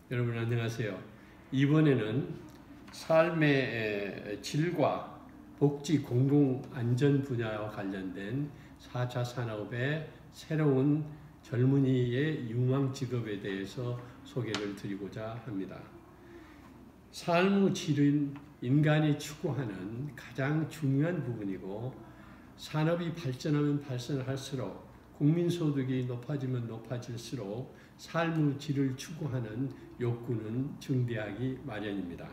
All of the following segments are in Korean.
여러분 안녕하세요. 이번에는 삶의 질과 복지 공공안전 분야와 관련된 4차 산업의 새로운 젊은이의 유망 직업에 대해서 소개를 드리고자 합니다. 삶의 질은 인간이 추구하는 가장 중요한 부분이고, 산업이 발전하면 발전할수록 국민소득이 높아지면 높아질수록 삶의 질을 추구하는 욕구는 증대하기 마련입니다.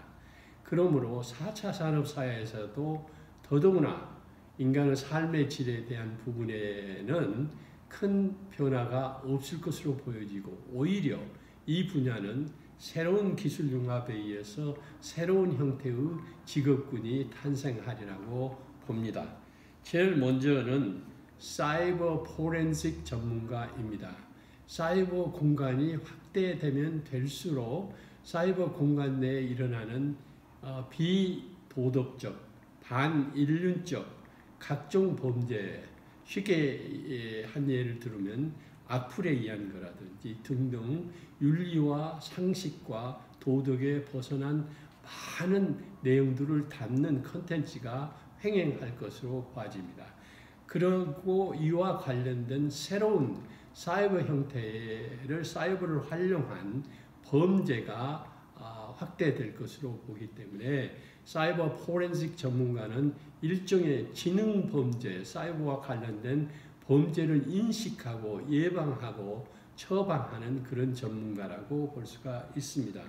그러므로 4차 산업사회에서도 더더구나 인간의 삶의 질에 대한 부분에는 큰 변화가 없을 것으로 보여지고, 오히려 이 분야는 새로운 기술 융합에 의해서 새로운 형태의 직업군이 탄생하리라고 봅니다. 제일 먼저는 사이버 포렌식 전문가입니다. 사이버 공간이 확대되면 될수록 사이버 공간 내에 일어나는 비도덕적, 반인륜적 각종 범죄, 쉽게 한 예를 들면 악플에 의한 거라든지 등등 윤리와 상식과 도덕에 벗어난 많은 내용들을 담는 컨텐츠가 횡행할 것으로 봐집니다. 그리고 이와 관련된 새로운 사이버 형태를 사이버를 활용한 범죄가 확대될 것으로 보기 때문에 사이버 포렌식 전문가는 일종의 지능 범죄, 사이버와 관련된 범죄를 인식하고 예방하고 처방하는 그런 전문가라고 볼 수가 있습니다.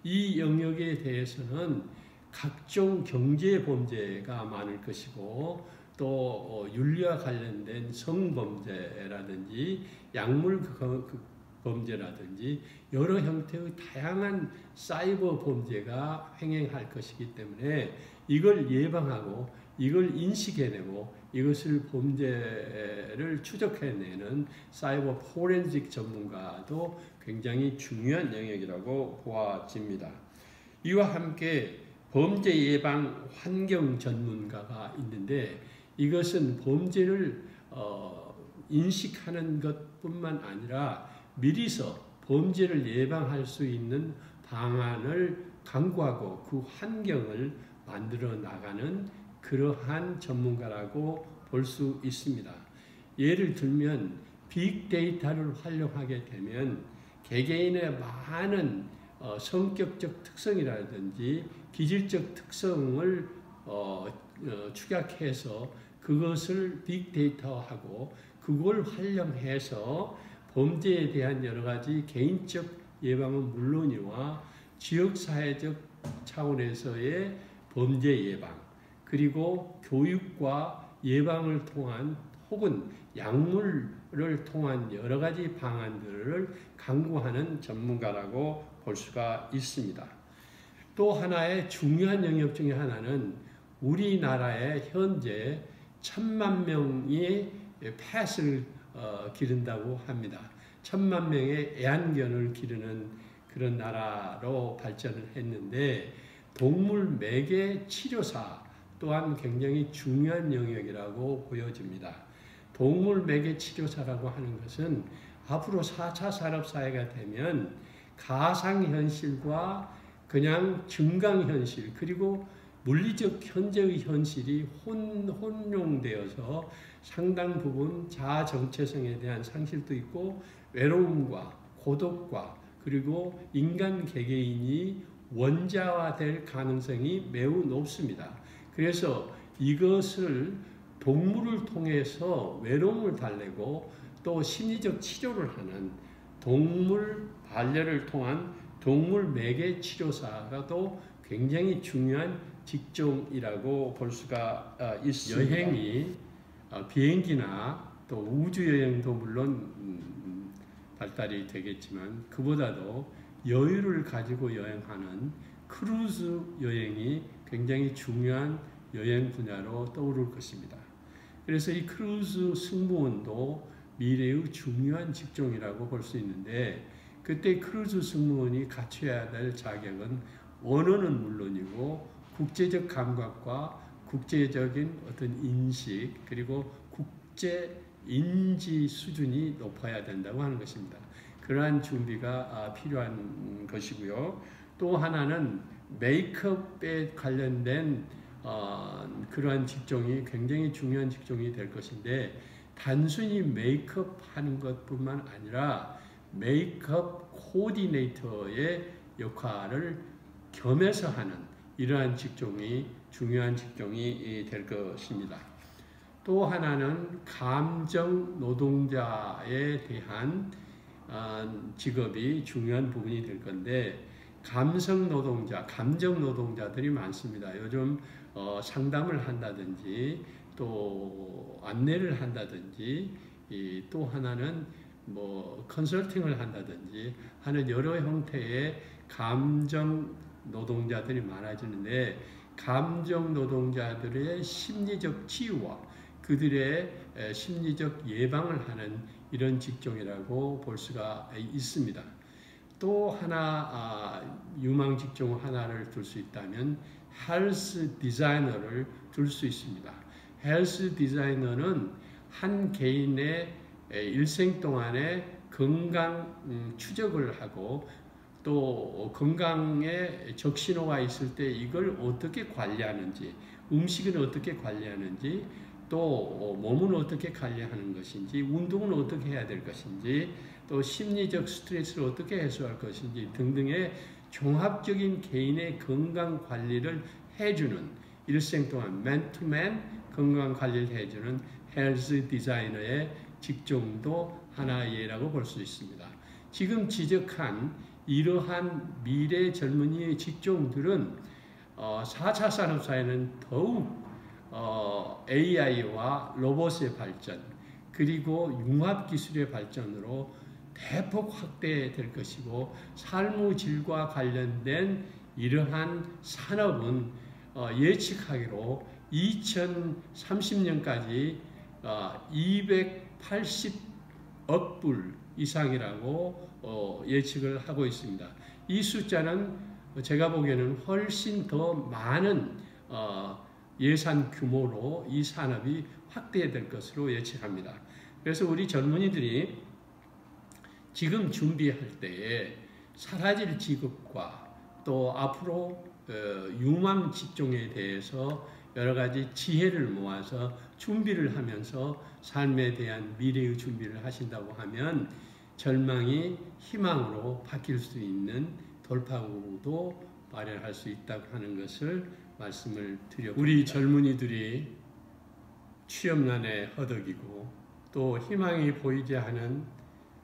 이 영역에 대해서는 각종 경제 범죄가 많을 것이고, 또 윤리와 관련된 성범죄라든지 약물 범죄라든지 여러 형태의 다양한 사이버 범죄가 횡행할 것이기 때문에 이걸 예방하고 이걸 인식해내고 이것을 범죄를 추적해내는 사이버 포렌식 전문가도 굉장히 중요한 영역이라고 보아집니다. 이와 함께 범죄 예방 환경 전문가가 있는데, 이것은 범죄를 인식하는 것뿐만 아니라 미리서 범죄를 예방할 수 있는 방안을 강구하고 그 환경을 만들어 나가는 그러한 전문가라고 볼 수 있습니다. 예를 들면 빅데이터를 활용하게 되면 개개인의 많은 성격적 특성이라든지 기질적 특성을 축약해서 그것을 빅데이터화하고 그걸 활용해서 범죄에 대한 여러 가지 개인적 예방은 물론이와 지역사회적 차원에서의 범죄 예방, 그리고 교육과 예방을 통한 혹은 약물을 통한 여러 가지 방안들을 강구하는 전문가라고 볼 수가 있습니다. 또 하나의 중요한 영역 중에 하나는 우리나라의 현재 1,000만 명이 펫을 기른다고 합니다. 1,000만 명의 애완견을 기르는 그런 나라로 발전을 했는데, 동물 매개 치료사 또한 굉장히 중요한 영역이라고 보여집니다. 동물 매개 치료사라고 하는 것은 앞으로 4차 산업사회가 되면 가상현실과 그냥 증강현실, 그리고 물리적 현재의 현실이 혼용되어서 상당 부분 자아 정체성에 대한 상실도 있고, 외로움과 고독과 그리고 인간 개개인이 원자화될 가능성이 매우 높습니다. 그래서 이것을 동물을 통해서 외로움을 달래고 또 심리적 치료를 하는 동물 반려를 통한 동물 매개 치료사가 또 굉장히 중요한 직종이라고 볼 수가 있습니다. 여행이 비행기나 또 우주여행도 물론 발달이 되겠지만, 그보다도 여유를 가지고 여행하는 크루즈 여행이 굉장히 중요한 여행 분야로 떠오를 것입니다. 그래서 이 크루즈 승무원도 미래의 중요한 직종이라고 볼 수 있는데, 그때 크루즈 승무원이 갖춰야 될 자격은 언어는 물론이고 국제적 감각과 국제적인 어떤 인식, 그리고 국제 인지 수준이 높아야 된다고 하는 것입니다. 그러한 준비가 필요한 것이고요. 또 하나는 메이크업에 관련된 그러한 직종이 굉장히 중요한 직종이 될 것인데, 단순히 메이크업 하는 것뿐만 아니라 메이크업 코디네이터의 역할을 겸해서 하는 이러한 직종이 중요한 직종이 될 것입니다. 또 하나는 감정 노동자에 대한 직업이 중요한 부분이 될 건데, 감성 노동자, 감정 노동자들이 많습니다. 요즘 상담을 한다든지 또 안내를 한다든지 또 하나는 뭐 컨설팅을 한다든지 하는 여러 형태의 감정 노동자들이 많아지는데, 감정 노동자들의 심리적 치유와 그들의 심리적 예방을 하는 이런 직종이라고 볼 수가 있습니다. 또 하나 유망 직종 하나를 둘 수 있다면 헬스 디자이너를 둘 수 있습니다. 헬스 디자이너는 한 개인의 일생 동안의 건강 추적을 하고, 또 건강에 적신호가 있을 때 이걸 어떻게 관리하는지, 음식은 어떻게 관리하는지, 또 몸은 어떻게 관리하는 것인지, 운동은 어떻게 해야 될 것인지, 또 심리적 스트레스를 어떻게 해소할 것인지 등등의 종합적인 개인의 건강 관리를 해주는, 일생 동안 맨투맨 건강 관리를 해주는 헬스 디자이너의 직종도 하나의 예라고 볼 수 있습니다. 지금 지적한 이러한 미래 젊은이의 직종들은 4차 산업사회는 더욱 AI와 로봇의 발전, 그리고 융합기술의 발전으로 대폭 확대될 것이고, 삶의 질과 관련된 이러한 산업은 예측하기로 2030년까지 280억 불 이상이라고 예측을 하고 있습니다. 이 숫자는 제가 보기에는 훨씬 더 많은 예산 규모로 이 산업이 확대될 것으로 예측합니다. 그래서 우리 젊은이들이 지금 준비할 때에 사라질 직업과 또 앞으로 유망 직종에 대해서 여러 가지 지혜를 모아서 준비를 하면서 삶에 대한 미래의 준비를 하신다고 하면 절망이 희망으로 바뀔 수 있는 돌파구도 마련할 수 있다고 하는 것을 말씀을 드려봅니다. 우리 젊은이들이 취업난에 허덕이고 또 희망이 보이지 않은,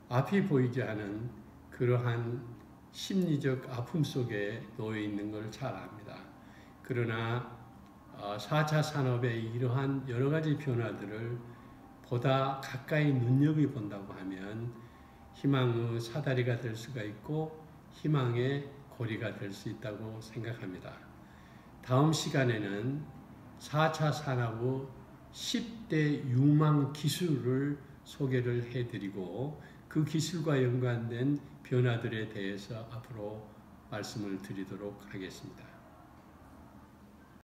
앞이 보이지 않은 그러한 심리적 아픔 속에 놓여 있는 걸 잘 압니다. 그러나 4차 산업의 이러한 여러 가지 변화들을 보다 가까이 눈여겨본다고 하면 희망의 사다리가 될 수가 있고 희망의 고리가 될 수 있다고 생각합니다. 다음 시간에는 4차 산업의 10대 유망 기술을 소개를 해드리고, 그 기술과 연관된 변화들에 대해서 앞으로 말씀을 드리도록 하겠습니다.